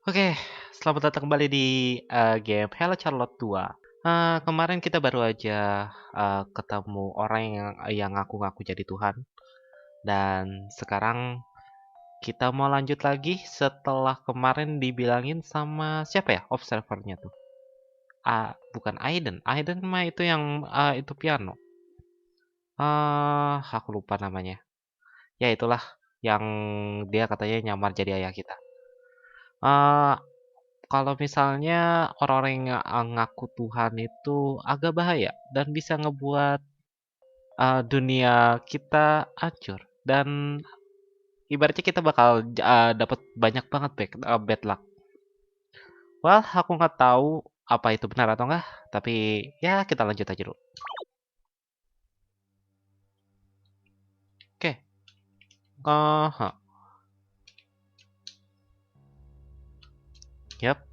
Oke, selamat datang kembali di game Hello Charlotte 2. Kemarin kita baru aja ketemu orang yang ngaku-ngaku jadi Tuhan, dan sekarang kita mau lanjut lagi setelah kemarin dibilangin sama siapa ya observernya tuh? Bukan Aiden. Aiden mah itu yang itu piano. Aku lupa namanya. Ya itulah yang dia katanya nyamar jadi ayah kita. Eh, Kalau misalnya orang-orang yang ngaku Tuhan itu agak bahaya dan bisa ngebuat dunia kita hancur dan ibaratnya kita bakal dapat banyak banget bad luck. Well, aku nggak tahu apa itu benar atau enggak, tapi ya kita lanjut aja dulu. Oke, huh. Yap,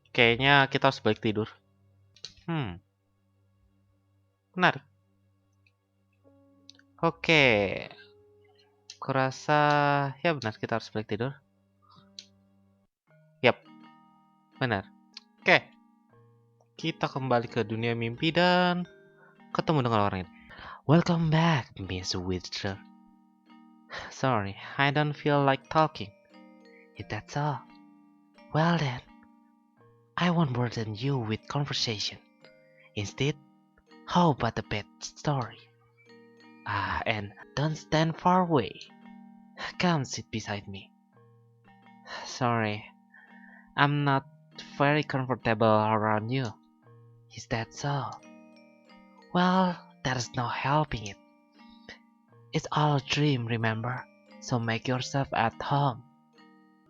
kayaknya kita harus balik tidur. Menarik. Oke, kurasa ya benar kita harus balik tidur. Yap, benar. Oke, kita kembali ke dunia mimpi dan ketemu dengan orang ini. Welcome back, Miss Witcher. Sorry, I don't feel like talking. If that's all, well then, I won't burden you with conversation. Instead, how about a bed story? And don't stand far away. Come sit beside me. Sorry, I'm not very comfortable around you. Is that so? Well, there's no helping it. It's all a dream, remember? So make yourself at home.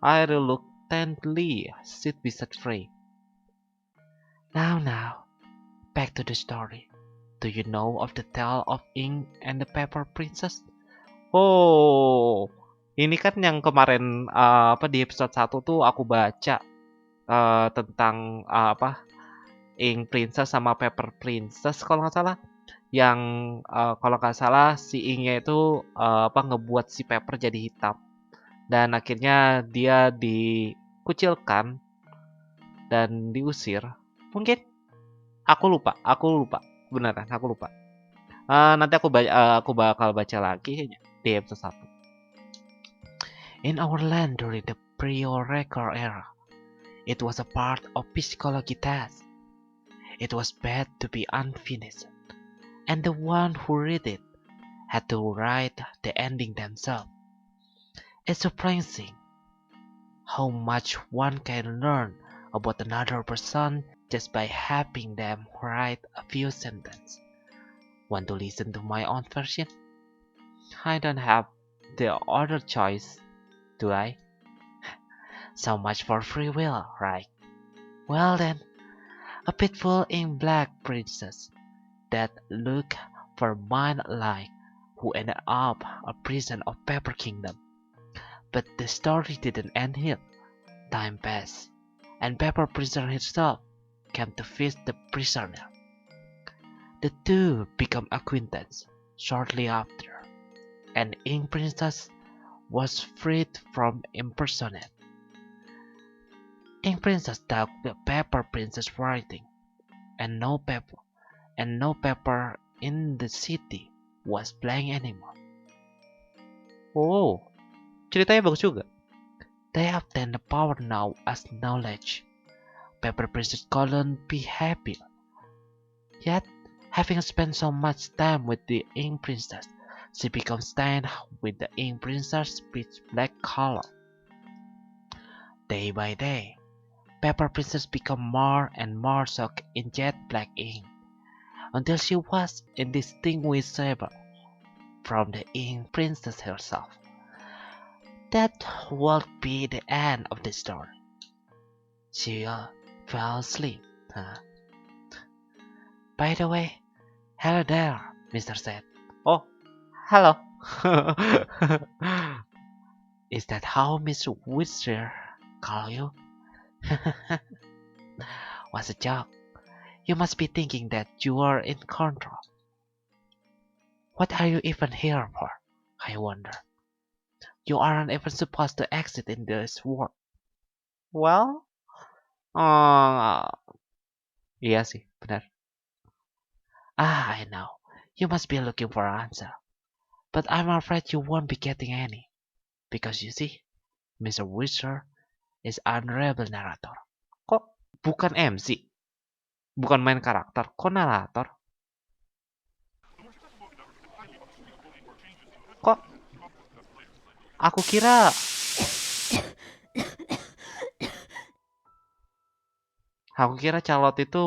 I reluctantly sit beside Frey. Now, back to the story. Do you know of the tale of Ink and the Pepper Princess? Oh, ini kan yang kemarin di episode 1 tuh aku baca tentang Ink Princess sama Pepper Princess kalau nggak salah. Yang kalau nggak salah si Inknya itu ngebuat si Pepper jadi hitam dan akhirnya dia dikucilkan dan diusir. Mungkin aku lupa. Beneran, aku lupa. Nanti aku bakal baca lagi kayaknya di episode 1. In our land during the pre-Oracle era, it was a part of psychology test. It was bad to be unfinished, and the one who read it had to write the ending themselves. It's surprising how much one can learn about another person just by having them write a few sentences. Want to listen to my own version? I don't have the other choice, do I? So much for free will, right? Well then, a pitfall in Black Princess that looked for mine alike who ended up a prison of Pepper Kingdom. But the story didn't end here. Time passed, and Pepper Princess herself came to visit the prisoner. The two became acquaintances shortly after, and Ink Princess was freed from imprisonment. Ink Princess took the Pepper Princess writing, and no pepper in the city was blank anymore. Oh, ceritanya bagus juga. They obtained the power now as knowledge. Pepper Princess couldn't be happier. Yet, having spent so much time with the Ink Princess, she became stained with the Ink Princess' pitch black color. Day by day, Pepper Princess became more and more soaked in jet black ink, until she was indistinguishable from the Ink Princess herself. That would be the end of the story. She fell asleep. By the way, hello there, Mr. Set. Oh, hello. Is that how Miss Witcher call you? Was a joke. You must be thinking that you are in control. What are you even here for? I wonder. You aren't even supposed to exist in this world. Well, uh, iya sih, benar. I know. You must be looking for an answer. But I'm afraid you won't be getting any. Because you see, Mr. Wizard is unreliable narrator. Kok bukan MC? Bukan main karakter, kok narator? Kok aku kira Charllote itu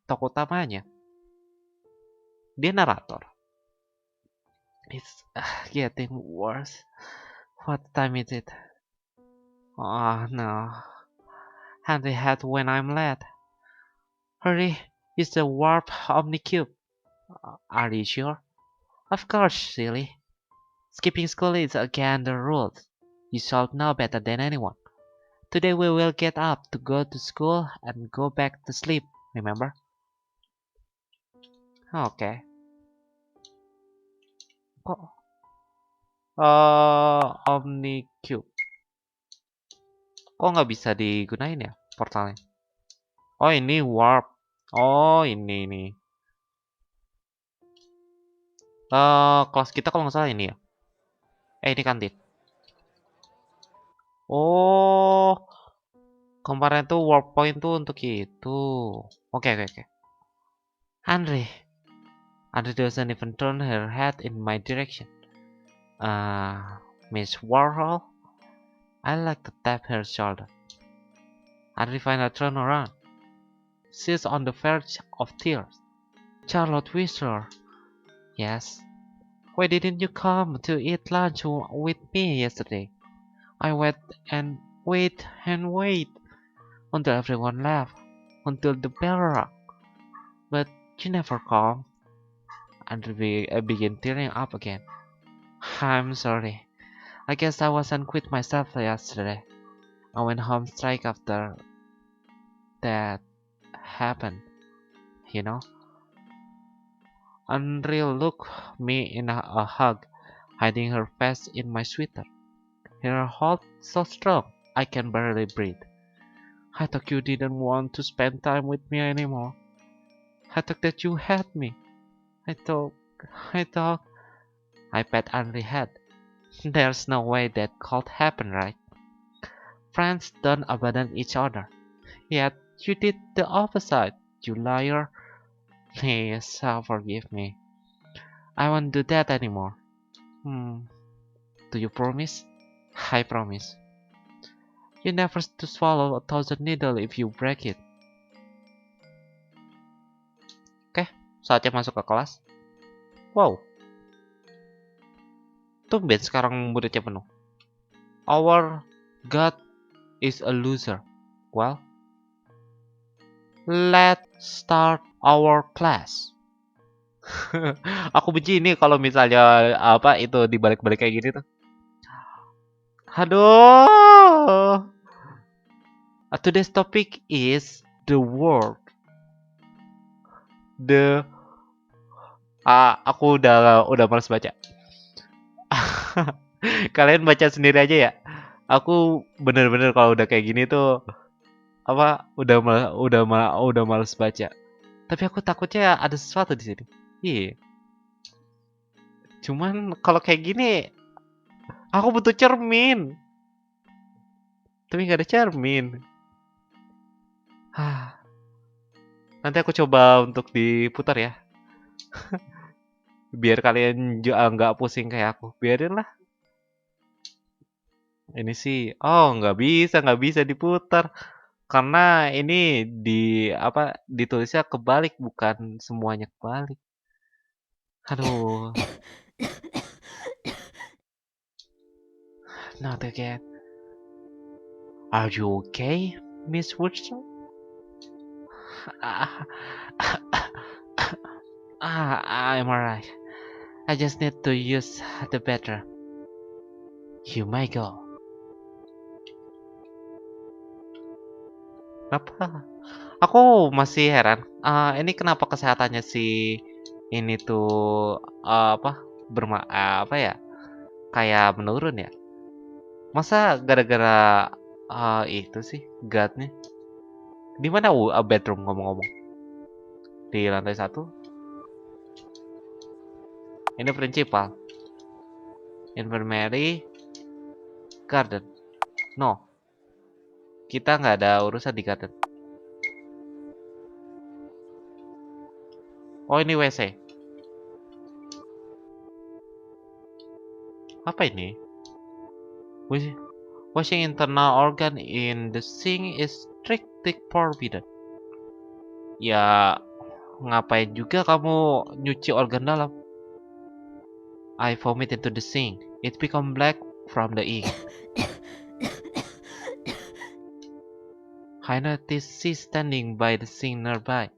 tokoh utamanya. Dia narator. It's getting worse. What time is it? Oh no. Handy hat when I'm late. Hurry, it's the warp omnicube. Are you sure? Of course, silly. Skipping school is against the rules. You should know better than anyone. Today we will get up to go to school and go back to sleep, remember? Oke. Kok Omnicube. Kok nggak bisa digunain ya portalnya? Oh ini warp. Oh ini nih. Kelas kita kalau nggak salah ini ya. Ini kantin. Oh, kemarin tuh warp point tuh untuk itu. Oke oke oke. Andre. Andre doesn't even turn her head in my direction. Miss Warhol. I like to tap her shoulder. Andre finally turned around. She's on the verge of tears. Charllote whispered, yes. Why didn't you come to eat lunch with me yesterday? I wait and wait and wait until everyone left, until the bell rang. But you never come. And I began tearing up again. I'm sorry. I guess I wasn't quit myself yesterday. I went home straight after that happened, you know? Unreal looked me in a hug, hiding her face in my sweater. Her hold so strong I can barely breathe. I thought you didn't want to spend time with me anymore. I thought that you had me. I thought, I pat Henry's head. There's no way that could happen, right? Friends don't abandon each other. Yet you did the opposite, you liar. Please, forgive me. I won't do that anymore. Do you promise? I promise. You never to swallow 1,000 needle if you break it. Oke, saatnya masuk ke kelas. Wow, tumben sekarang muridnya penuh. Our God is a loser. Well, let's start our class. Aku benci ini kalau misalnya apa itu dibalik-balik kayak gini tuh. Aduh. Today's topic is the word. Aku udah males baca. Kalian baca sendiri aja ya. Aku bener-bener kalau udah kayak gini tuh apa udah males baca. Tapi aku takutnya ada sesuatu di sini. Iya. Cuman kalau kayak gini aku butuh cermin. Tapi nggak ada cermin. Nanti aku coba untuk diputar ya. Biar kalian juga nggak pusing kayak aku. Biarin lah. Ini sih, oh nggak bisa diputar. Karena ini ditulisnya kebalik, bukan semuanya kebalik. Aduh. Not again. Are you okay, Miss Woodson? I'm alright. I just need to use the bathroom. You may go. Kenapa? Aku masih heran. Ini kenapa kesehatannya si ini tuh apa ya? Kayak menurun ya? Masa gara-gara Itu sih guardnya. Di mana bedroom ngomong-ngomong? Di lantai 1. Ini principal. Infirmary. Garden. No. Kita nggak ada urusan di garden. Oh, ini WC. Apa ini? Washing internal organ in the sink is strictly forbidden. Ya, ngapain juga kamu nyuci organ dalam? I vomit into the sink. It become black from the ink. I noticed she standing by the sink nearby.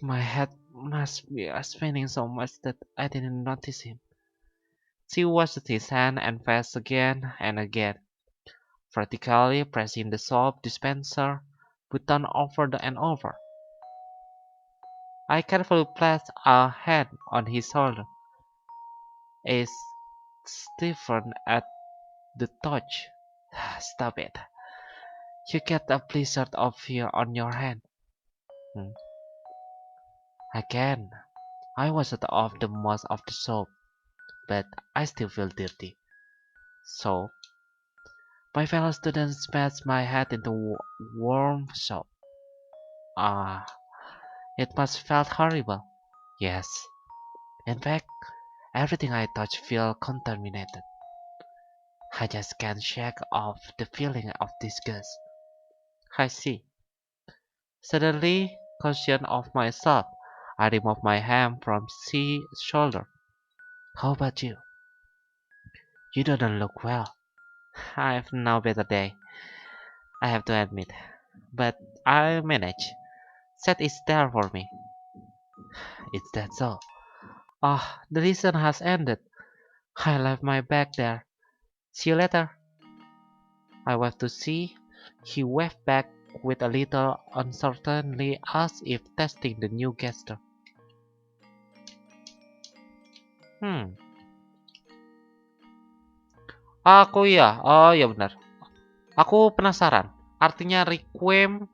My head must be spinning so much that I didn't notice him. She washed his hand and face again and again, vertically pressing the soap dispenser button over and over. I carefully placed a hand on his shoulder. It stiffened at the touch. Stop it. You get a blizzard of fear on your hand. Again, I washed off the most of the soap, but I still feel dirty. So, my fellow students smashed my head into warm soap. It must felt horrible. Yes. In fact, everything I touch feels contaminated. I just can't shake off the feeling of disgust. I see. Suddenly, conscious of myself, I removed my hand from C's shoulder. How about you? You don't look well. I've no better day, I have to admit. But I manage. Seth is there for me. Is that so? The lesson has ended. I left my bag there. See you later. I waved to C. He waved back with a little uncertainty as if testing the new gesture. Aku ya, oh ya benar. Aku penasaran. Artinya Requiem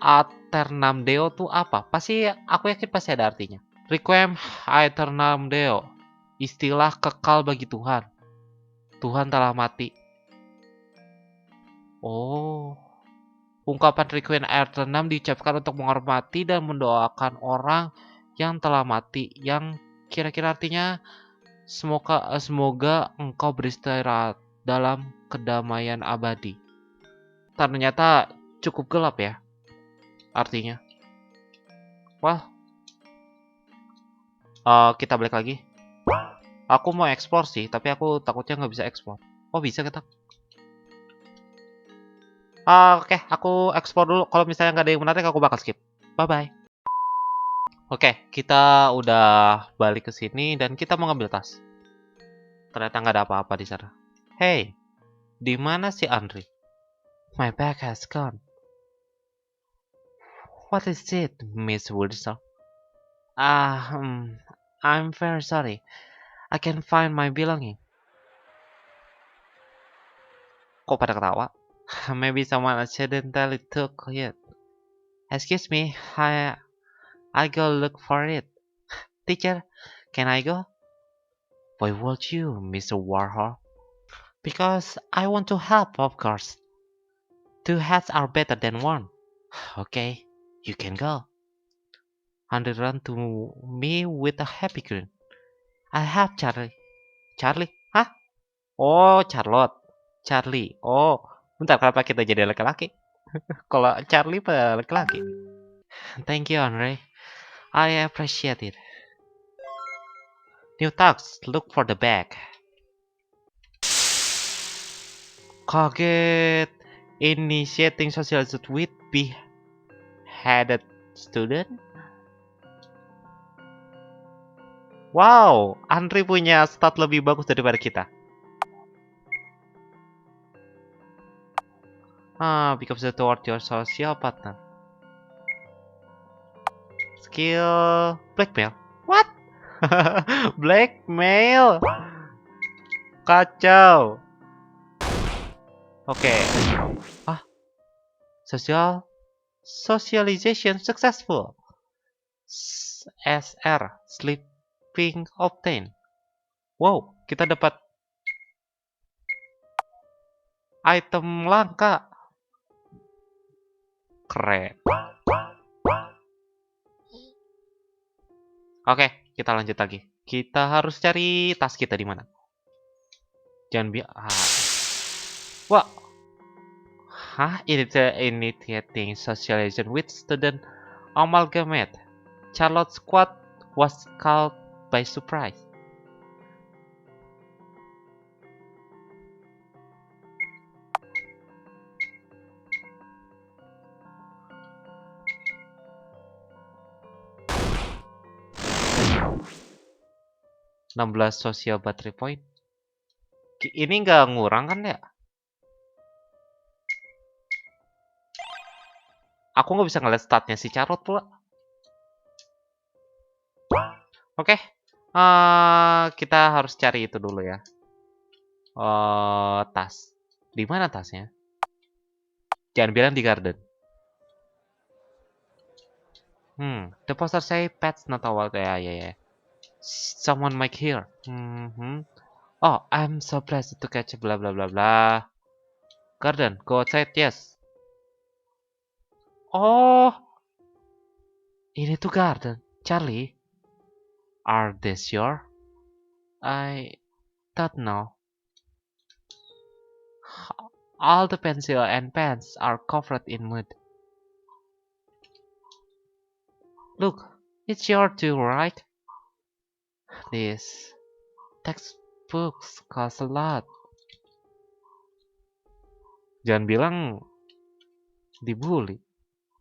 Aeternam Deo tuh apa? Pasti aku yakin pasti ada artinya. Requiem Aeternam Deo. Istilah kekal bagi Tuhan. Tuhan telah mati. Oh. Ungkapan Requiem Aeternam diucapkan untuk menghormati dan mendoakan orang yang telah mati. Yang kira-kira artinya semoga engkau beristirahat dalam kedamaian abadi. Ternyata cukup gelap ya artinya. Wah, kita balik lagi. Aku mau explore sih, tapi aku takutnya nggak bisa explore. Oh bisa kita. Oke, aku explore dulu. Kalau misalnya nggak ada yang menarik, aku bakal skip. Bye bye. Oke, kita udah balik ke sini dan kita mau ngambil tas. Ternyata nggak ada apa-apa di sana. Hey, di mana si Andri? My bag has gone. What is it, Miss Woodson? I'm very sorry. I can't find my belonging. Kok pada ketawa? Maybe someone accidentally took it. Excuse me, I go look for it. Teacher, can I go? Why would you, Mr. Warhol? Because I want to help, of course. 2 heads are better than 1. Okay, you can go. Andre ran to me with a happy grin. I have Charlie. Charlie? Hah? Oh, Charllote. Charlie. Oh, bentar, kenapa kita jadi laki-laki? Kalau Charlie pada laki-laki. Thank you, Andre. I appreciate it. New task, look for the bag. Kaget. Initiating social with beheaded student. Wow, Andre punya stat lebih bagus daripada kita. Becomes toward your social partner. Skill blackmail. What? Blackmail. Kacau. Oke. Ah, socialization successful. SR, sleeping obtain. Wow, kita dapat item langka. Keren. Oke, kita lanjut lagi. Kita harus cari tas kita di mana. Jangan Wah. Hah? Initiating socialization with student amalgamate. Charllote squad was caught by surprise. (16 social battery point. Ini nggak ngurang kan ya? Aku nggak bisa ngeliat statnya si Charllote pula. Oke, kita harus cari itu dulu ya. Tas. Di mana tasnya? Jangan bilang di garden. The poster say pets not allowed. Ya. Someone might hear. Oh, I'm so blessed to catch blah blah blah blah. Garden, go outside, yes. Oh, ini tuh garden. Charlie, are this your? I don't know. All the pencil and pens are covered in mud. Look, it's your too, right? These textbooks cost a lot. Jangan bilang dibully.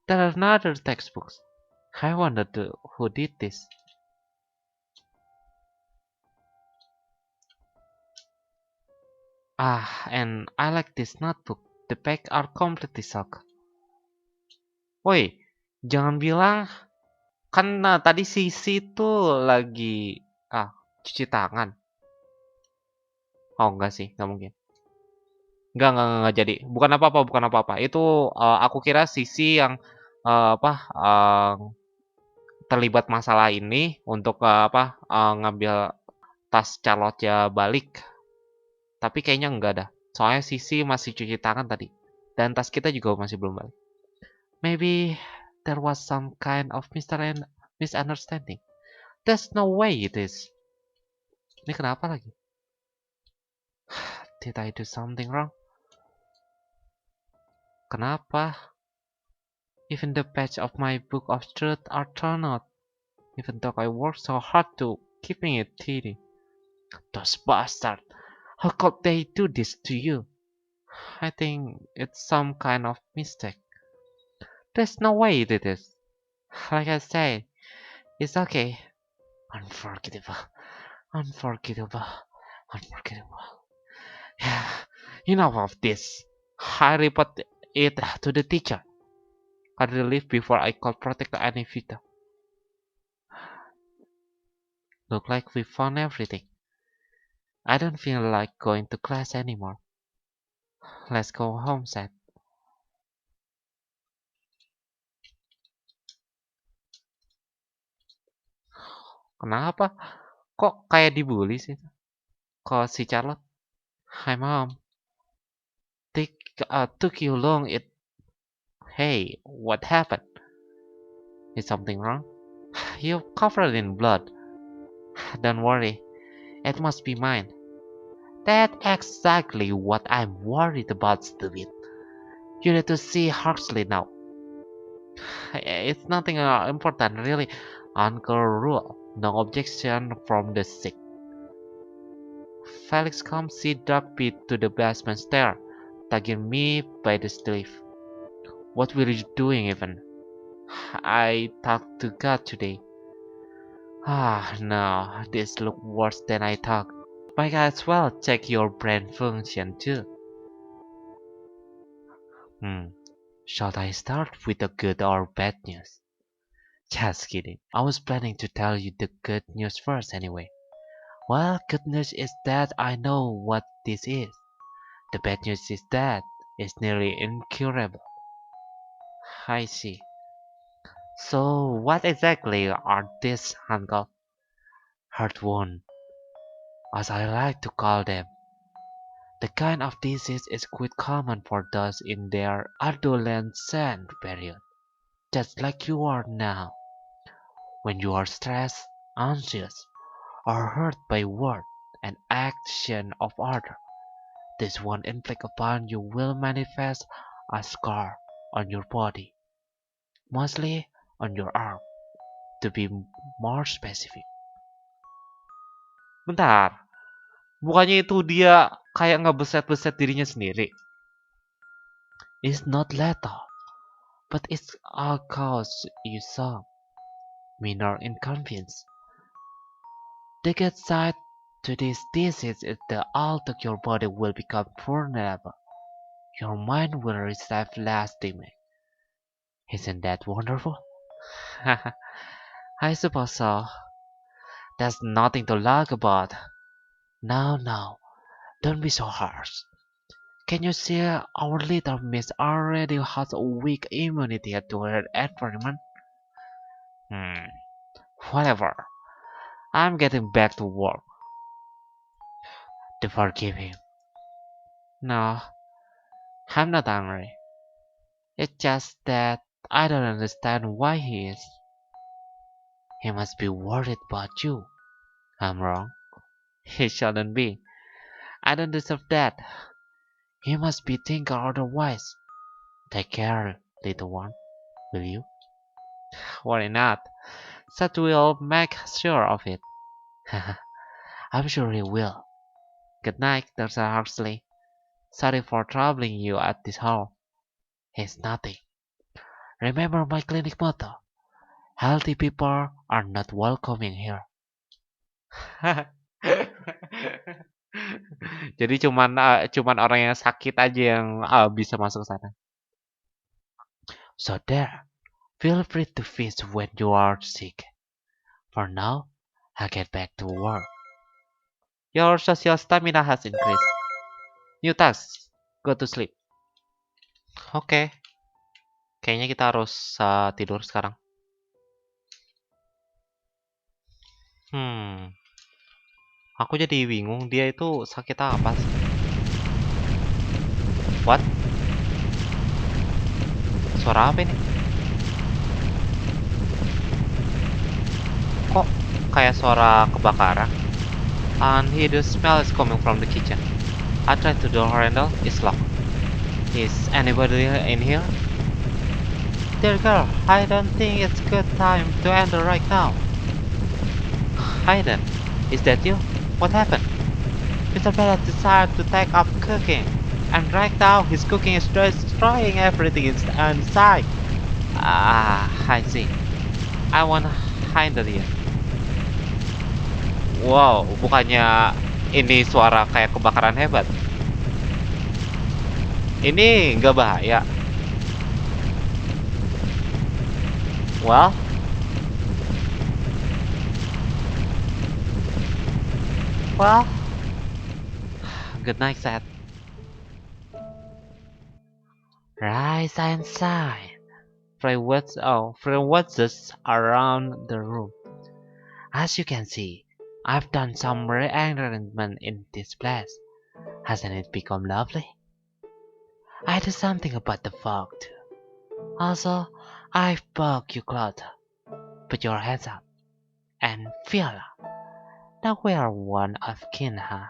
There are another textbooks. I wondered who did this. And I like this notebook. The back are completely soaked. Woi, jangan bilang kan tadi Sisi tuh lagi cuci tangan. Oh enggak sih, nggak mungkin. Enggak jadi. Bukan apa-apa. Itu aku kira Sisi yang terlibat masalah ini untuk ngambil tas Charllote ya balik. Tapi kayaknya enggak dah. Soalnya Sisi masih cuci tangan tadi. Dan tas kita juga masih belum balik. Maybe there was some kind of misunderstanding. There's no way it is. Ini kenapa lagi? Did I do something wrong? Kenapa? Even the page of my book of truth are torn out. Even though I worked so hard to keeping it tidy. Those bastards! How could they do this to you? I think it's some kind of mistake. There's no way it is. Like I say, it's okay. Unforgettable. Yeah, enough of this. I report it to the teacher. I'll leave before I call Protector Anivita. Look like we found everything. I don't feel like going to class anymore. Let's go home, Seth. Kenapa? Kok kayak dibully sih? Kok si Charllote? Hi, Mom. Took you long. Hey, what happened? Is something wrong? You're covered in blood. Don't worry. It must be mine. That's exactly what I'm worried about, stupid. You need to see Huxley now. It's nothing important, really. Uncle rule. No objection from the sick. Felix comes see Doug beat to the basement stair, tugging me by the sleeve. What were you doing even? I talked to God today. No, this looks worse than I thought. Might as well check your brain function too. Shall I start with the good or bad news? Just kidding. I was planning to tell you the good news first anyway. Well, good news is that I know what this is. The bad news is that is nearly incurable. I see. So, what exactly are these, uncle? Heart wound, as I like to call them. The kind of disease is quite common for those in their adolescent period, just like you are now. When you are stressed, anxious, or hurt by word and action of other, this one inflict upon you will manifest a scar on your body, mostly on your arm, to be more specific. Bentar, bukannya itu dia kayak ngebeset-beset dirinya sendiri? It's not lethal, but it's all cause you some minor inconvenience. The good side to this disease is that although your body will become vulnerable, your mind will receive less damage. Isn't that wonderful? I suppose so. There's nothing to lag about. Now, don't be so harsh. Can you see our little miss already has a weak immunity to her environment? Hmm, whatever. I'm getting back to work. To forgive him. No, I'm not angry. It's just that I don't understand why he is. He must be worried about you. I'm wrong. He shouldn't be. I don't deserve that. He must be thinking otherwise. Take care, little one, will you? Worry not. Seth will make sure of it. I'm sure he will. Good night, Dr. Huxley. Sorry for troubling you at this hour. It's nothing. Remember my clinic motto. Healthy people are not welcome in here. Jadi cuman orang yang sakit aja yang bisa masuk ke sana. So there, feel free to visit when you are sick. For now, I'll get back to work. Your social stamina has increased. New task, go to sleep. Oke, kayaknya kita harus tidur sekarang. Aku jadi bingung dia itu sakit apa sih? What? Suara apa ini? Kok kayak suara kebakaran? And here the smell is coming from the kitchen. I tried the door handle, it's locked. Is anybody in here? Dear girl, I don't think it's good time to enter right now. Hayden, is that you? What happened? Mr. Bennett decided to take up cooking, and right now his cooking is destroying everything inside. I see. I want Hayden here. Wow, bukannya ini suara kayak kebakaran hebat. Ini nggak bahaya. Well, good night, Seth. Rise and shine. From what's around the room. As you can see, I've done some rearrangement in this place. Hasn't it become lovely? I do something about the fog too. Also, I've bugged you, Claude. Put your hands up. And Fiona. Now we are one of kin, huh?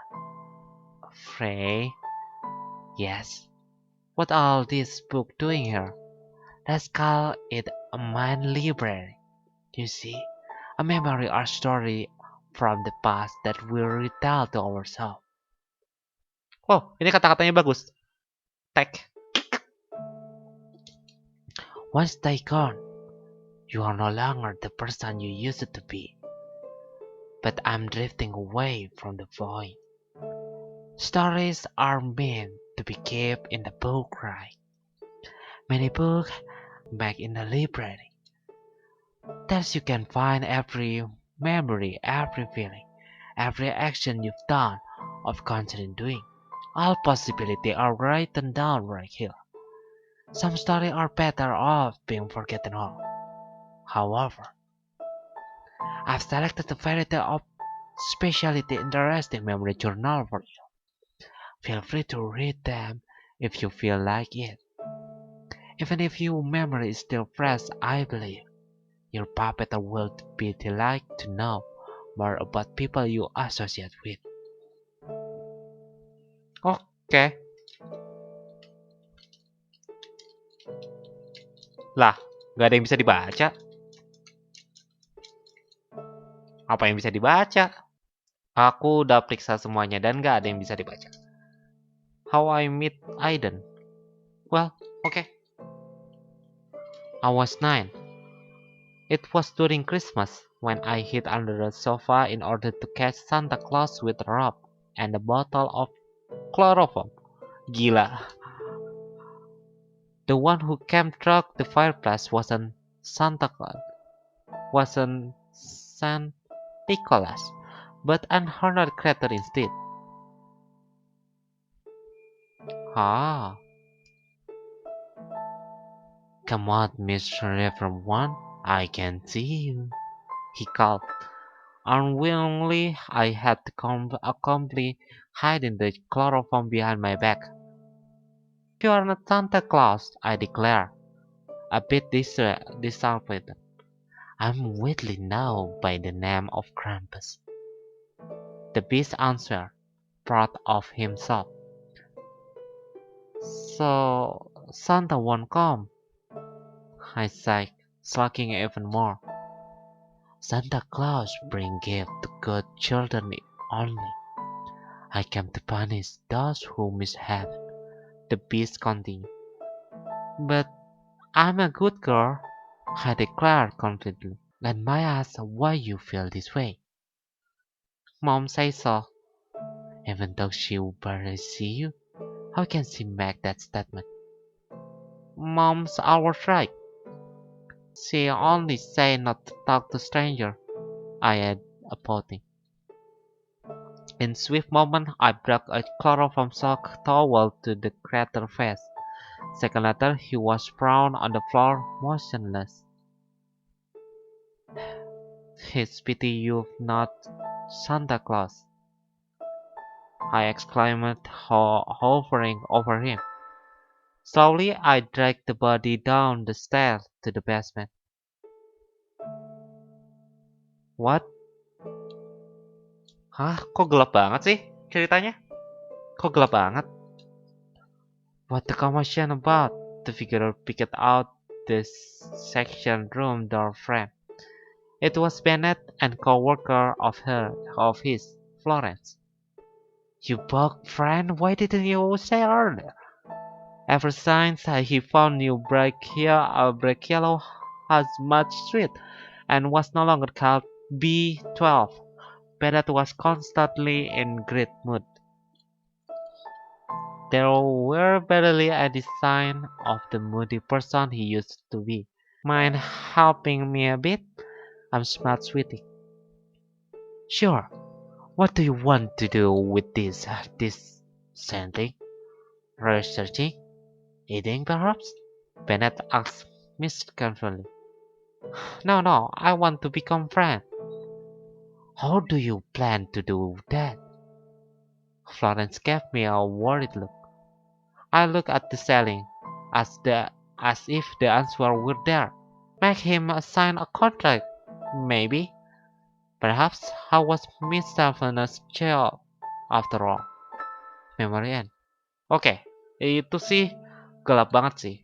Frey? Yes. What all this book doing here? Let's call it a mind library. You see, a memory or story from the past that we retell to ourselves. Oh, ini kata-katanya bagus. Tag. Once they gone, you are no longer the person you used to be. But I'm drifting away from the void. Stories are meant to be kept in the book, right? Many books back in the library. There you can find every memory, every feeling, every action you've done of considering doing. All possibilities are written down right here. Some stories are better off being forgotten all. However, I've selected a fairy tale of speciality interesting memory journal for you. Feel free to read them if you feel like it. Even if your memory is still fresh, I believe your puppeteer will be delighted to know more about people you associate with. Oke. Lah, nggak ada yang bisa dibaca. Apa yang bisa dibaca? Aku udah periksa semuanya dan nggak ada yang bisa dibaca. How I Met Aiden. Well, okay. I was 9. It was during Christmas when I hid under the sofa in order to catch Santa Claus with a rope and a bottle of chloroform. Gila. The one who came through the fireplace wasn't Santa Claus, wasn't Saint Nicholas, but an horned creature instead. Ah, come on, Mr. Reverend One, I can see you, he called. Unwillingly, I had to calmly hiding the chloroform behind my back. You are not Santa Claus, I declared, a bit disappointed. I'm widely known by the name of Krampus. The beast answered, proud of himself. So, Santa won't come, I sighed, sulking even more. Santa Claus brings gifts to good children only. I came to punish those who misbehave, the beast continued. But I'm a good girl, I declared confidently. Let me ask why you feel this way. Mom says so. Even though she will barely see you, how can she make that statement? Mom's always right. She only say not to talk to stranger, I add, applauding. In swift moment, I broke a chloroform sock towel to the creature's face. Second later, he was prone on the floor, motionless. It's pity you've not Santa Claus, I exclaimed, hovering over him. Slowly, I dragged the body down the stairs to the basement. What? Hah? Kok gelap banget sih ceritanya? Kok gelap banget? What the commotion about? The figure picked out the section room door frame. It was Bennett and co-worker of his, Florence. You bug friend, why didn't you say earlier? Ever since he found new Brachiello has much sweet and was no longer called B12. Bennett was constantly in great mood. There were barely any sign of the moody person he used to be. Mind helping me a bit? I'm smart sweetie. Sure. What do you want to do with this something? Researching? Eating perhaps? Bennett asked misconfusedly. No, I want to become friends. How do you plan to do that? Florence gave me a worried look. I looked at the ceiling, as if the answer were there. Make him sign a contract, maybe. Perhaps I was mischievous child after all. Memory end. Oke, itu sih gelap banget sih.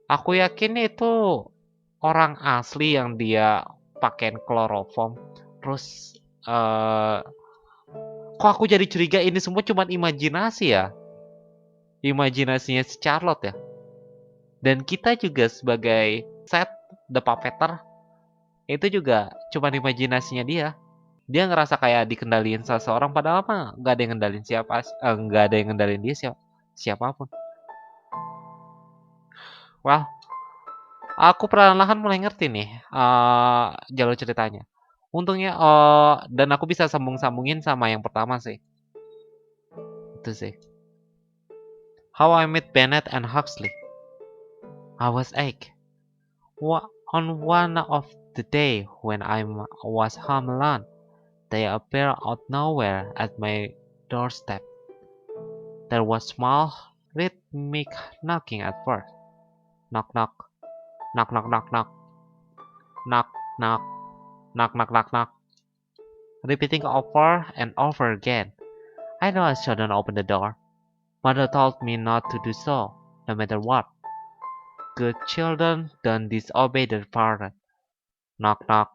Aku yakin itu orang asli yang dia pakein kloroform. Terus kok aku jadi curiga ini semua cuma imajinasi ya? Imajinasinya si Charllote ya. Dan kita juga sebagai set the puppeteer itu juga cuma imajinasinya dia. Dia ngerasa kayak dikendaliin seseorang padahal mah nggak ada yang ngendalin nggak ada yang ngendalin dia siapapun. Well, aku perlahan-lahan mulai ngerti nih jalur ceritanya. Untungnya dan aku bisa sambung-sambungin sama yang pertama sih. Itu sih. How I Met Bennett and Huxley. I was 8. On one of the day when was home alone, they appeared out nowhere at my doorstep. There was small, rhythmic knocking at first. Knock knock, knock knock knock knock, knock knock, knock knock knock knock, repeating over and over again. I know I shouldn't open the door. Mother told me not to do so, no matter what. Good children don't disobey their parents. Knock knock.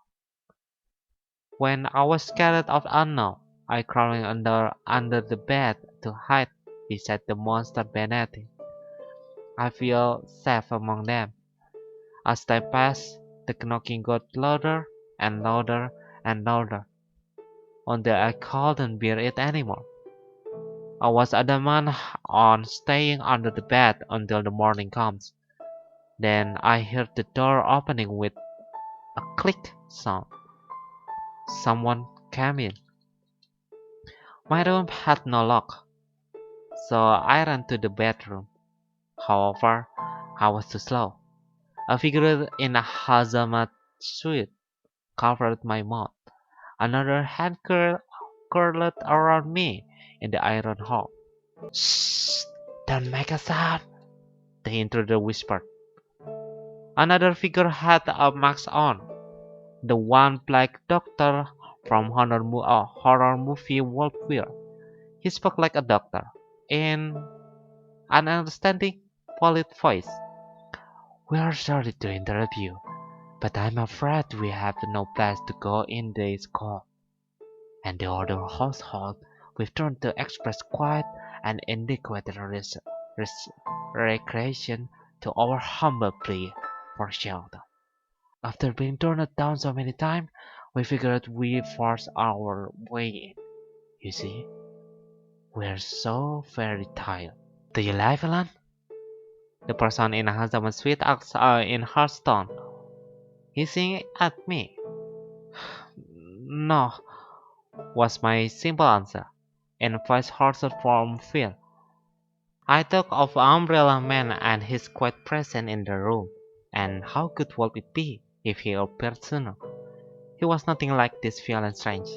When I was scared of unknown, I crawling under the bed to hide beside the monster Bennett. I feel safe among them. As time passed, the knocking got louder and louder and louder, until I couldn't bear it anymore. I was adamant on staying under the bed until the morning comes. Then I heard the door opening with a click sound. Someone came in. My room had no lock, so I ran to the bedroom. However, I was too slow. A figure in a hazmat suit covered my mouth. Another hand curled around me in the iron hall. Shh! Don't make a sound, the intruder whispered. Another figure had a mask on. The one black doctor from horror movie World War. He spoke like a doctor, in an understanding, polite voice. We are sorry to interrupt you, but I'm afraid we have no place to go in this call. And the other household withdrawn to express quiet and inadequate recreation to our humble plea for shelter. After being turned down so many times, we figured we forced our way in. You see, we're so very tired. Do you live alone? The person in a handsome suit asked in harsh tone, hissing at me. No, was my simple answer, in voice harsher from fear. I thought of Umbrella Man and his quiet presence in the room, and how good would it be if he appeared sooner? He was nothing like this violent strange.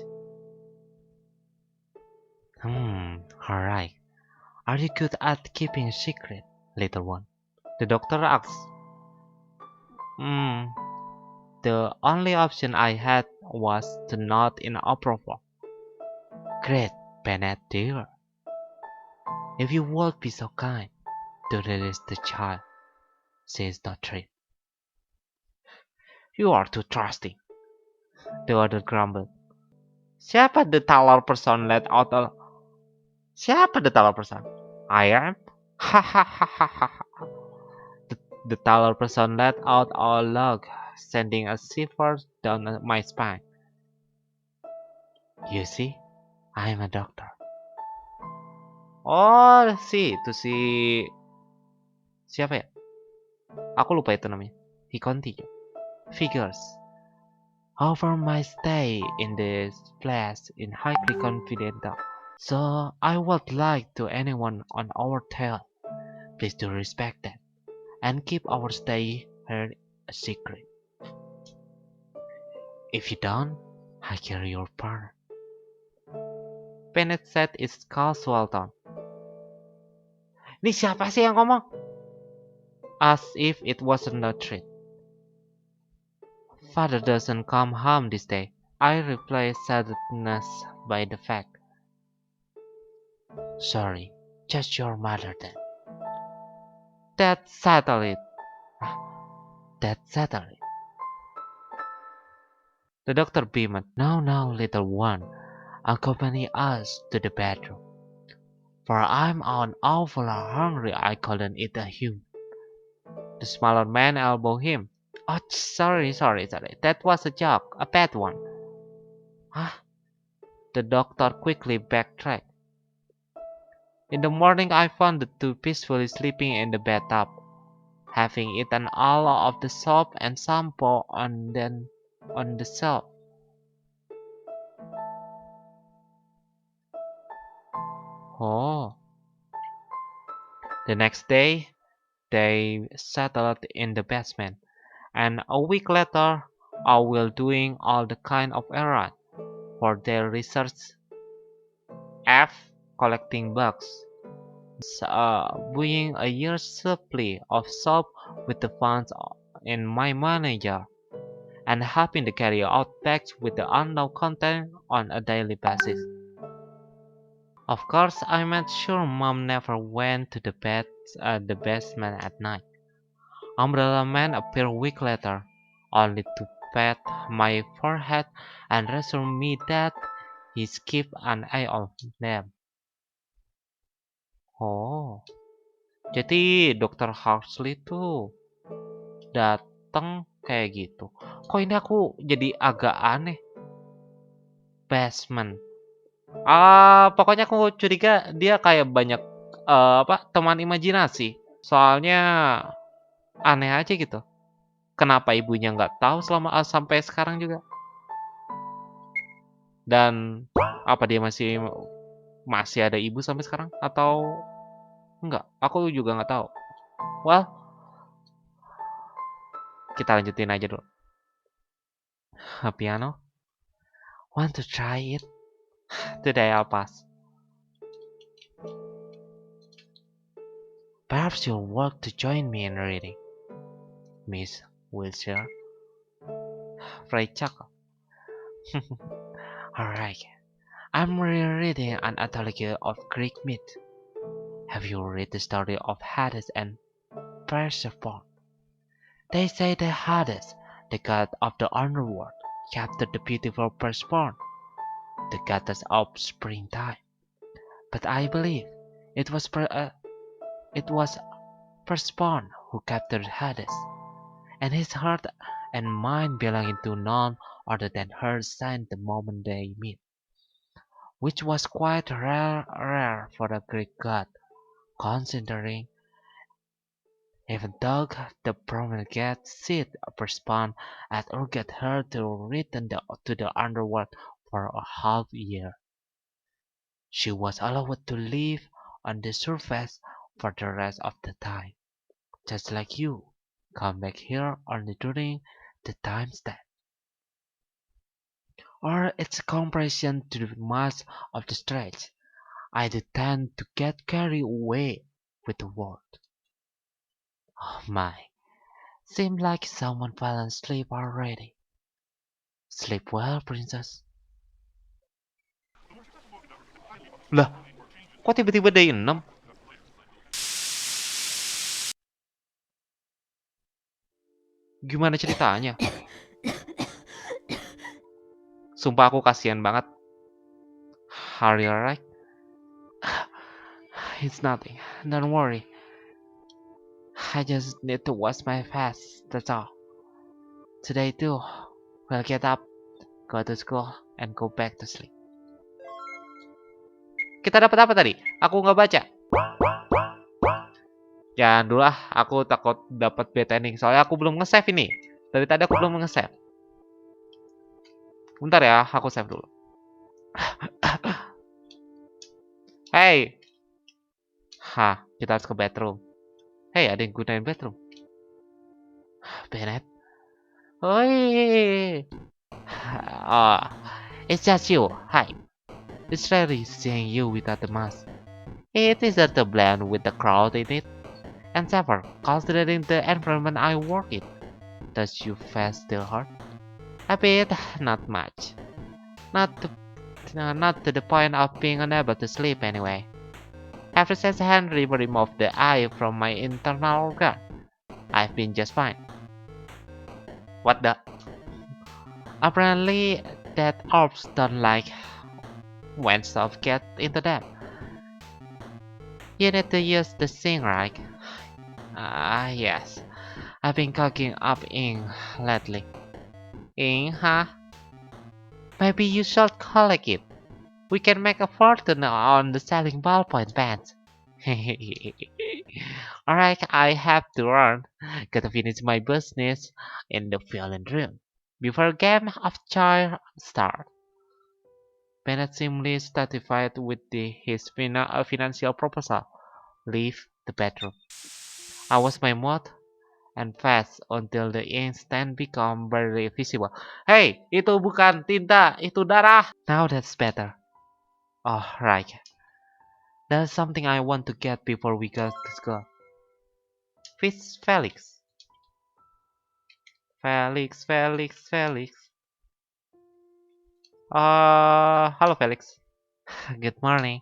Alright. Are you good at keeping a secret, little one? The doctor asked. The only option I had was to nod in approval. Great, Bennett dear. If you would be so kind to release the child, says no threat. You are too trusting, the other grumbled. Siapa the taller person let out a... Siapa the taller person? I am? Ha ha ha ha ha. The taller person let out a log, sending a shiver down my spine. You see, I am a doctor. Oh, to si... Siapa ya? Aku lupa itu namanya. He continued. Figures. Over my stay in this place in highly confidential. So I would like to anyone on our tail, please do respect that and keep our stay here a secret. If you don't, I kill your partner. Bennett said its casual tone. Ini siapa sih yang ngomong? As if it wasn't a treat. Father doesn't come home this day. I replaced sadness by the fact. Sorry, just your mother then. That settled it. That settled it. The doctor beamed. Now, little one, accompany us to the bedroom. For I'm an awful hungry, I couldn't eat a human. The smaller man elbowed him. Oh, sorry. That was a joke, a bad one. Huh? The doctor quickly backtracked. In the morning, I found the two peacefully sleeping in the bathtub, having eaten all of the soap and shampoo on the shelf. Oh. The next day, they settled in the basement, and a week later, I will doing all the kind of errand for their research. F. Collecting bugs. Buying a year's supply of soap with the funds in my manager, and having to carry out bags with the unknown content on a daily basis. Of course, I made sure Mom never went to the basement at night. Umbrella Man appeared a week later, only to pat my forehead and assure me that he's keep an eye on them. Oh, jadi Dokter Huxley tuh datang kayak gitu. Kok ini aku jadi agak aneh? Basement. Pokoknya aku curiga dia kayak banyak teman imajinasi. Soalnya aneh aja gitu. Kenapa ibunya nggak tahu sampai sekarang juga? Dan apa dia masih masih ada ibu sampai sekarang atau enggak? Aku juga nggak tahu. Well, kita lanjutin aja dulu. Piano. Want to try it? Today I'll pass. Perhaps you'll work to join me in reading, Miss Wilshire. Frey chuckled. Alright, I'm rereading an anthology of Greek myth. Have you read the story of Hades and Persephone? They say that Hades, the god of the underworld, captured the beautiful Persephone, the goddess of springtime. But I believe it was Persephone who captured Hades, and his heart and mind belonging to none other than her son the moment they meet, which was quite rare for a Greek god, considering even though the prominent seat Persephone had urged her to return to the underworld for a half year. She was allowed to live on the surface for the rest of the time, just like you. Come back here only during the time step. Or its comparison to the mass of the stretch. I do tend to get carried away with the word. Oh my, seemed like someone fell asleep already. Sleep well, princess. Lah, kok tiba-tiba day 6? Gimana ceritanya? Sumpah aku kasihan banget. Are you alright? It's nothing. Don't worry. I just need to wash my face, that's all. Today too, we'll get up, go to school, and go back to sleep. Kita dapat apa tadi? Aku nggak baca. Jangan dulu ah, aku takut dapat bad ending. Soalnya aku belum nge-save ini. Dari tadi aku belum nge-save. Bentar ya, aku save dulu. Hey! Hah, kita harus ke bedroom. Hey, ada yang gunain bedroom. Bennett. Oi! Oh, it's just you. Hi. It's really seeing you without the mask. It isn't a blend with the crowd in it. And sever, considering the environment I work in. Does your face still hurt? A bit, not much. Not to the point of being unable to sleep anyway. Ever since Henry removed the eye from my internal organ, I've been just fine. What the? Apparently, that orbs don't like when stuff gets into them. You need to use the sink, right? Yes. I've been cooking up ink lately. Ink, huh? Maybe you should collect it. We can make a fortune on the selling ballpoint pens. Alright, I have to run. Gotta finish my business in the violin room before game of chance start. Bennett seemingly satisfied with his financial proposal. Leave the bedroom. I wash my mouth and face until the ink stain become very visible. Hey, itu bukan tinta, itu darah. Now that's better. Oh, right. There's something I want to get before we go to school. Fish Felix. Felix, Felix, Felix. Hello Felix. Good morning.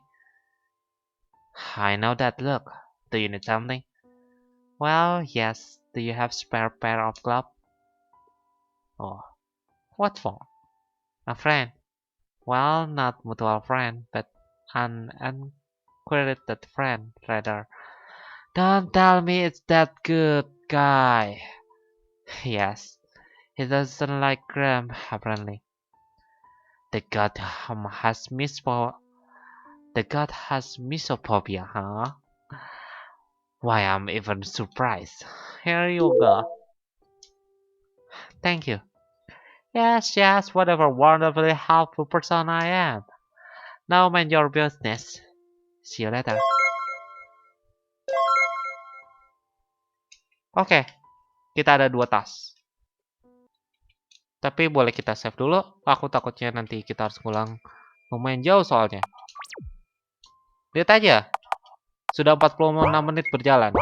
I know that look. Do you need something? Well, yes. Do you have spare pair of gloves? Oh, what for? A friend. Well, not mutual friend, but an uncredited friend, rather. Don't tell me it's that good guy. Yes, he doesn't like Graham, apparently. The god has the god has misophobia, huh? Why, I'm even surprised. Here you go. Thank you. Yes, yes, whatever wonderfully helpful person I am. Now mind your business. See you later. Oke, kita ada 2 tas. Tapi boleh kita save dulu. Aku takutnya nanti kita harus ngulang lumayan jauh soalnya. Lihat aja. Sudah 46 menit berjalan.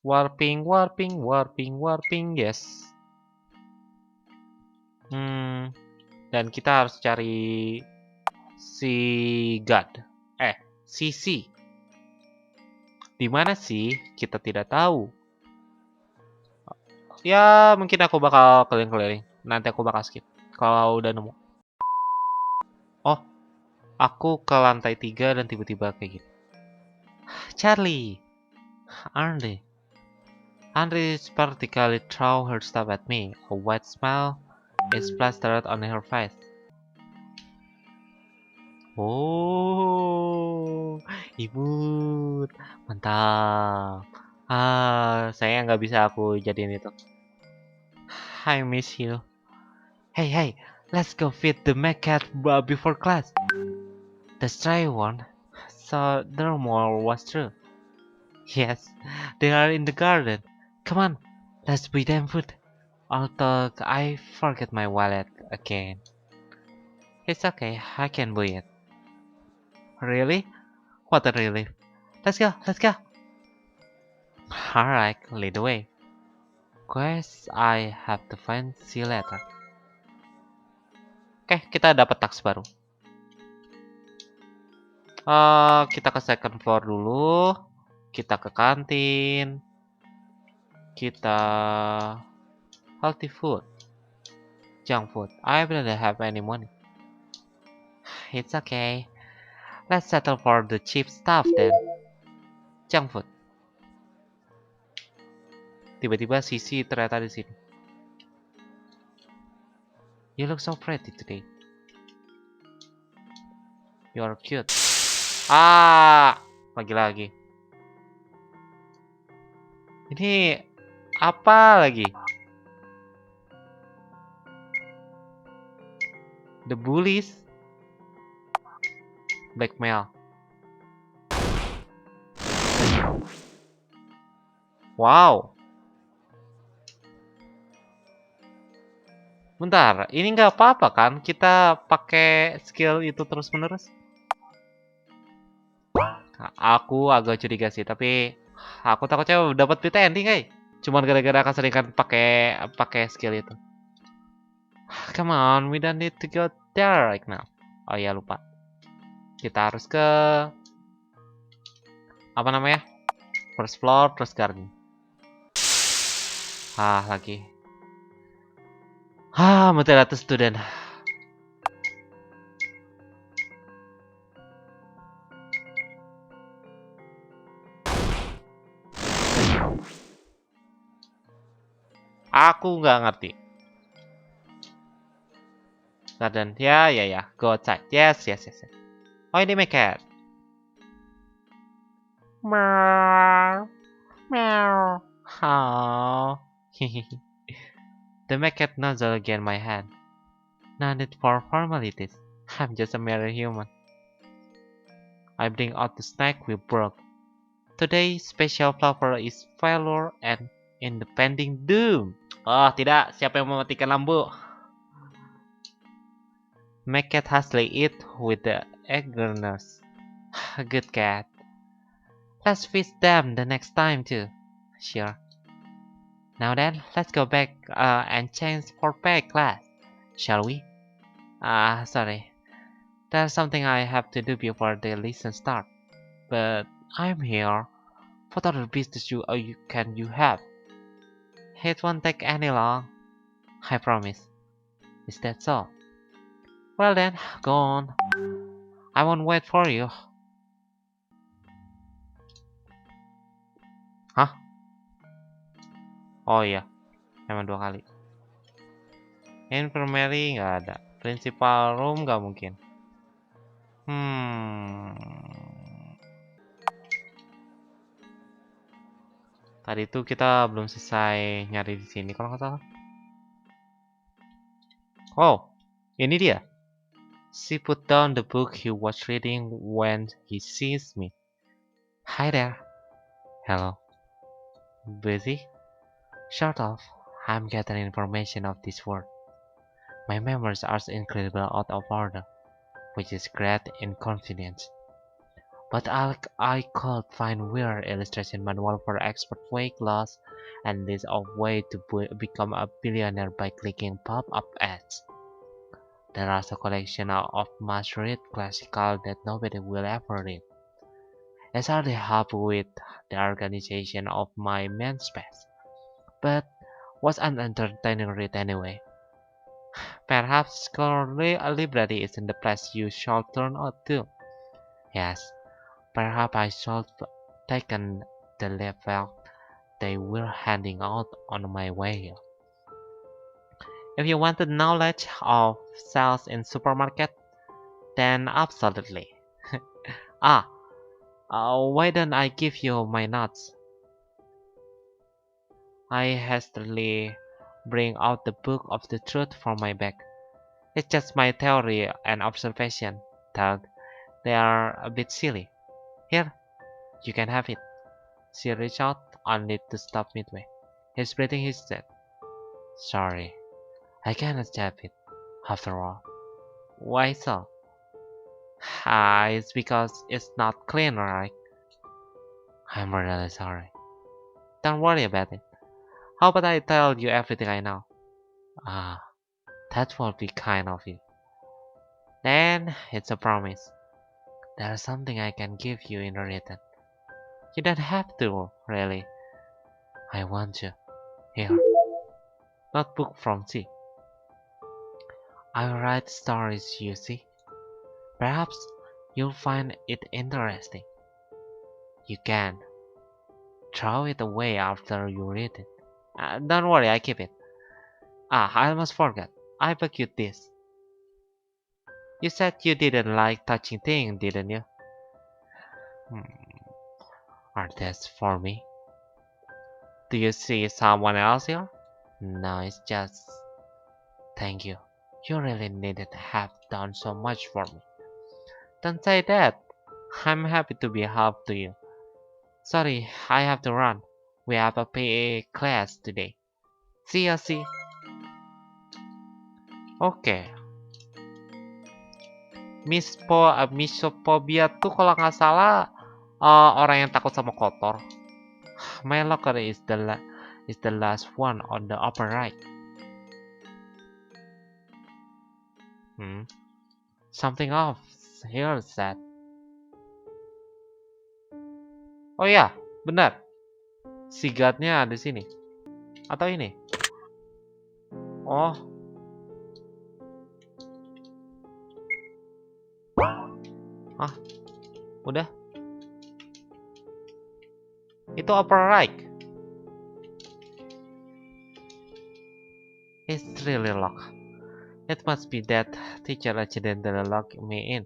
Warping, warping, warping, warping, yes. Dan kita harus cari si God. Si. Di mana sih? Kita tidak tahu. Ya, mungkin aku bakal keliling-keliling. Nanti aku bakal skip kalau udah nemu. Oh, aku ke lantai 3 dan tiba-tiba kayak gitu. Charlie, Andre practically threw her stuff at me. A wet smile is plastered on her face. Oh, imut, mantap. Saya nggak bisa aku jadiin itu. I miss you. Hey, let's go feed the cat before class. The stray one. So the rumor was true. Yes, they are in the garden. Come on, let's buy them food. Although I forget my wallet again. It's okay, I can buy it. Really? What a relief. Let's go. Alright, lead the way. Guess I have to find see you later. Oke, kita dapat tax baru. Kita ke second floor dulu. Kita ke kantin. Kita healthy food. Junk food. I don't have any money. It's okay. Let's settle for the cheap stuff then. Junk food. Tiba-tiba Sisi ternyata di sini. You look so pretty today. You're cute. Lagi-lagi. Ini apa lagi? The bullies. Blackmail. Wow. Bentar, ini nggak apa-apa kan? Kita pakai skill itu terus-menerus? Aku agak curiga sih, tapi aku takutnya dapat beat ending, cuman gara-gara keseringan pakai skill itu. Come on, we don't need to go there right now. Oh ya, lupa. Kita harus ke apa namanya? First floor terus garden. Lagi. Material student. Aku nggak ngerti. Garden, ya. Go outside. Yes. Oh, ini Makin. Meow. Oh. The Makin nozzle again my hand. No need for formalities. I'm just a mere human. I bring out the snack we broke. Today's special flavor is failure and impending doom. Oh, tidak. Siapa yang mematikan lampu? My cat hastily eat with the eagerness. Good cat. Let's feast them the next time too. Sure. Now then, let's go back and change for pack class. Shall we? Sorry. There's something I have to do before the lesson start. But I'm here. What other business you have? It won't take any long. I promise. Is that so? Well then, go on. I won't wait for you. Hah? Oh iya, emang 2 kali. Infirmary nggak ada. Principal room nggak mungkin. Tadi tuh kita belum selesai nyari di sini kalau nggak salah. Oh, ini dia. She put down the book he was reading when he sees me. Hi there. Hello. Busy? Short of, I'm gathering information of this world. My memories are incredibly out of order, which is great inconvenience. But I could find weird illustration manual for expert weight loss and list of way to become a billionaire by clicking pop-up ads. There are a collection of must-read classical that nobody will ever read. It's hardly help with the organization of my main space, but was an entertaining read anyway. Perhaps scholarly library isn't the place you should turn out to. Yes, perhaps I should taken the level they were handing out on my way. If you wanted knowledge of sales in supermarket, then absolutely. Ah, why don't I give you my notes? I hastily bring out the book of the truth from my bag. It's just my theory and observation, Doug. They are a bit silly. Here, you can have it. She reached out, only to stop midway. He's breathing his death. Sorry, I cannot have it, after all. Why so? It's because it's not clean, right? I'm really sorry. Don't worry about it. How about I tell you everything I know? Ah, that would be kind of you. Then, it's a promise. There's something I can give you in return. You don't have to, really. I want you. Here. Notebook from C. I write stories, you see. Perhaps you'll find it interesting. You can throw it away after you read it. Don't worry, I keep it. I almost forgot. I bought you this. You said you didn't like touching things, didn't you? Are these for me? Do you see someone else here? No, it's just... Thank you. You really needn't have done so much for me. Don't say that. I'm happy to be help to you. Sorry, I have to run. We have a PA class today. See ya, see. Oke. Misophobia tuh kalau nggak salah orang yang takut sama kotor. My locker is the last one on the upper right. Something off here said. Oh ya, benar. Si guardnya di sini. Atau ini? Oh. Udah. Itu upper right. It's really locked. It must be that teacher accidentally locked me in.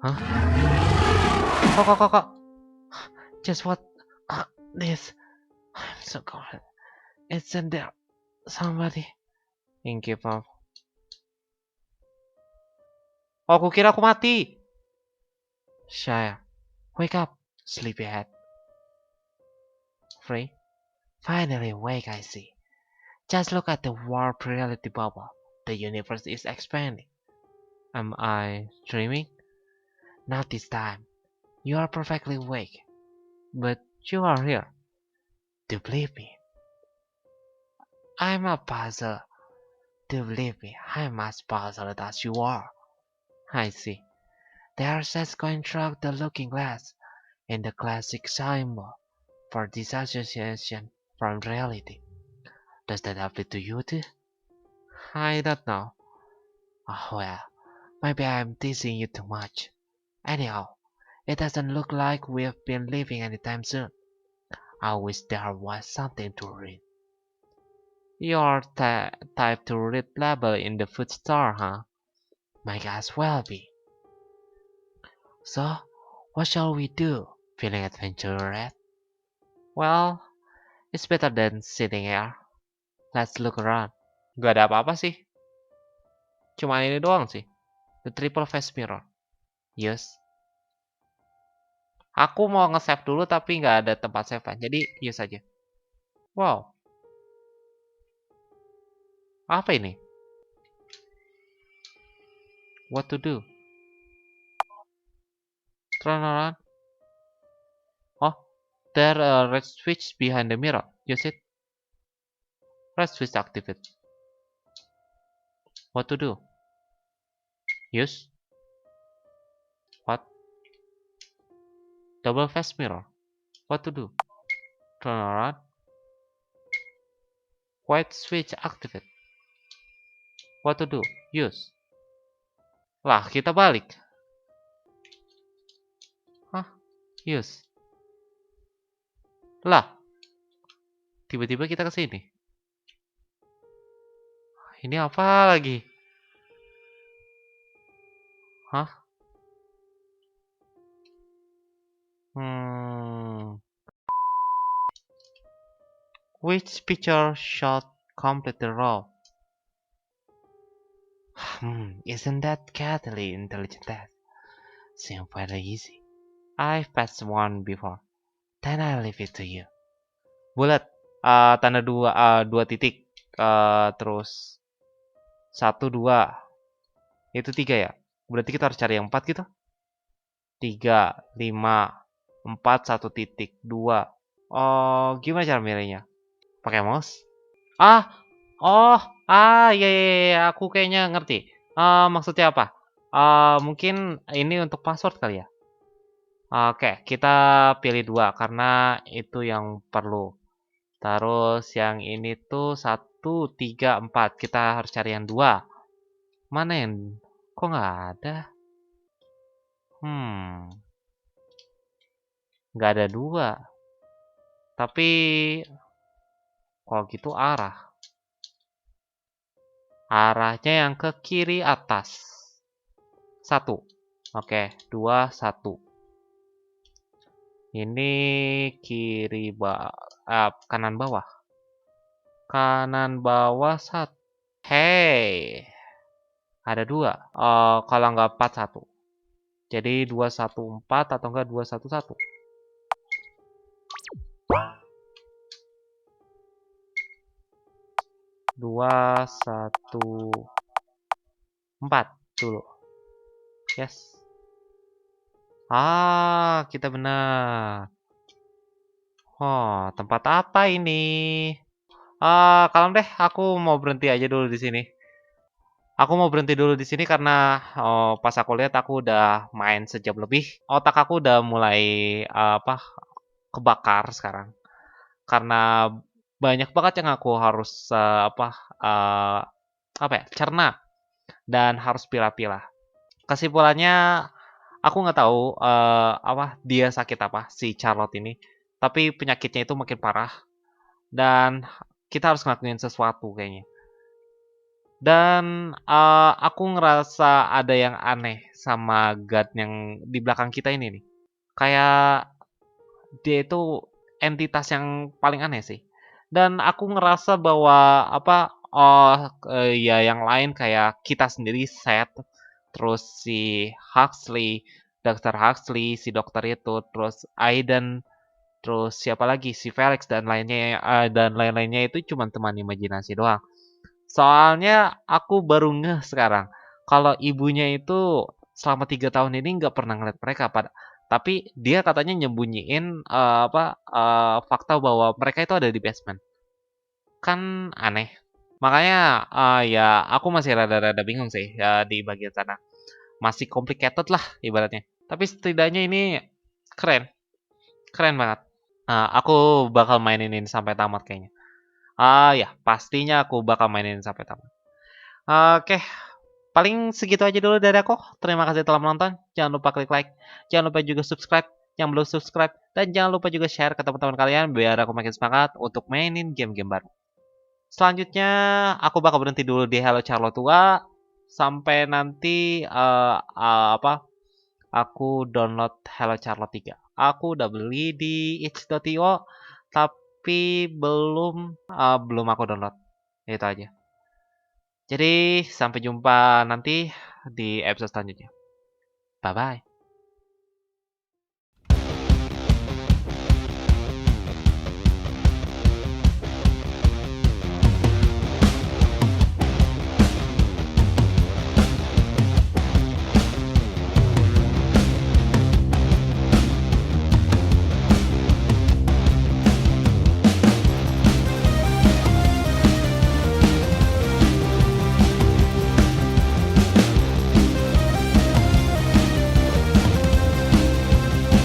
Huh? Kok. Just what? This. I'm so cold. Isn't there somebody? Give up. Oh, aku kira aku mati. Shire, wake up, sleepyhead. Free? Finally awake, I see. Just look at the warp reality bubble. The universe is expanding. Am I dreaming? Not this time. You are perfectly awake. But you are here. Do believe me. I'm a puzzle. Do believe me, I'm as puzzled as you are. I see. There's just going through the looking glass, and the classic symbol for disassociation from reality. Does that apply to you too? I don't know. Oh well, maybe I'm teasing you too much. Anyhow, it doesn't look like we've been leaving anytime soon. I wish there was something to read. Your type to read label in the food store, huh? Might as well be. So, what shall we do? Feeling adventurous? Well, it's better than sitting here. Let's look around. Gak ada apa-apa sih. Cuma ini doang sih. The triple face mirror. Yes. Aku mau nge-save dulu tapi nggak ada tempat save kan. Jadi use aja. Wow. Apa ini? What to do? Turn around. Oh, there a red switch behind the mirror. Use it. Red switch activate. What to do? Use. What? Double face mirror. What to do? Turn around. White switch activate. What to do? Use. Lah, kita balik. Hah? Use. Lah, tiba-tiba kita ke sini. Ini apa lagi? Hah? Which picture shot complete the row? Isn't that catholic intelligent test? Seems very easy. I've passed one before. Then I leave it to you. Bulat, tanda dua titik, terus 1, 2, itu 3 ya. Berarti kita harus cari yang 4 gitu. 3, 5, 4, 1 titik, 2. Oh, gimana cara milihnya? Pakai mouse? Ah, oh, iya, iya, iya, aku kayaknya ngerti. Maksudnya apa? Mungkin ini untuk password kali ya? Oke, kita pilih 2 karena itu yang perlu. Terus yang ini tuh 1, 3, 4. Kita harus cari yang 2. Mana yang... Kok nggak ada? Nggak ada 2. Tapi... Kalau gitu arah. Arahnya yang ke kiri atas. 1. Oke, 2, 1. Ini kiri kanan bawah. Kanan bawah 1. Hey, ada 2. Kalau nggak 4, 1. Jadi 2, 1, 4 atau enggak 2, 1, 1. 2, 1, 4 dulu. Yes. Kita benar. Oh, tempat apa ini? Kalem deh, aku mau berhenti aja dulu di sini. Aku mau berhenti dulu di sini karena pas aku lihat aku udah main sejam lebih. Otak aku udah mulai kebakar sekarang. Karena banyak banget yang aku harus cerna dan harus pilah-pilah. Kesimpulannya aku nggak tahu dia sakit apa si Charllote ini. Tapi penyakitnya itu makin parah dan kita harus ngelakuin sesuatu kayaknya. Dan aku ngerasa ada yang aneh sama God yang di belakang kita ini nih. Kayak dia itu entitas yang paling aneh sih. Dan aku ngerasa bahwa ya yang lain kayak kita sendiri set. terus si Huxley, Dr. Huxley, si dokter itu, terus Aiden, terus siapa lagi, si Felix dan lainnya, dan lain-lainnya itu cuma teman imajinasi doang. Soalnya aku baru ngeh sekarang kalau ibunya itu selama 3 tahun ini nggak pernah ngeliat mereka tapi dia katanya nyembunyiin fakta bahwa mereka itu ada di basement. Kan aneh. Makanya ya aku masih rada-rada bingung sih ya di bagian sana. Masih complicated lah ibaratnya. Tapi setidaknya ini keren, keren banget. Aku bakal mainin ini sampai tamat kayaknya. Ya, pastinya aku bakal mainin sampai tamat. Oke, paling segitu aja dulu dari aku. Terima kasih telah menonton. Jangan lupa klik like. Jangan lupa juga subscribe yang belum subscribe. Dan jangan lupa juga share ke teman-teman kalian biar aku makin semangat untuk mainin game-game baru. Selanjutnya, aku bakal berhenti dulu di Hello Charllote tua. Sampai nanti aku download Hello Charllote 3. Aku udah beli di itch.io tapi belum aku download. Itu aja. Jadi sampai jumpa nanti di episode selanjutnya. Bye bye.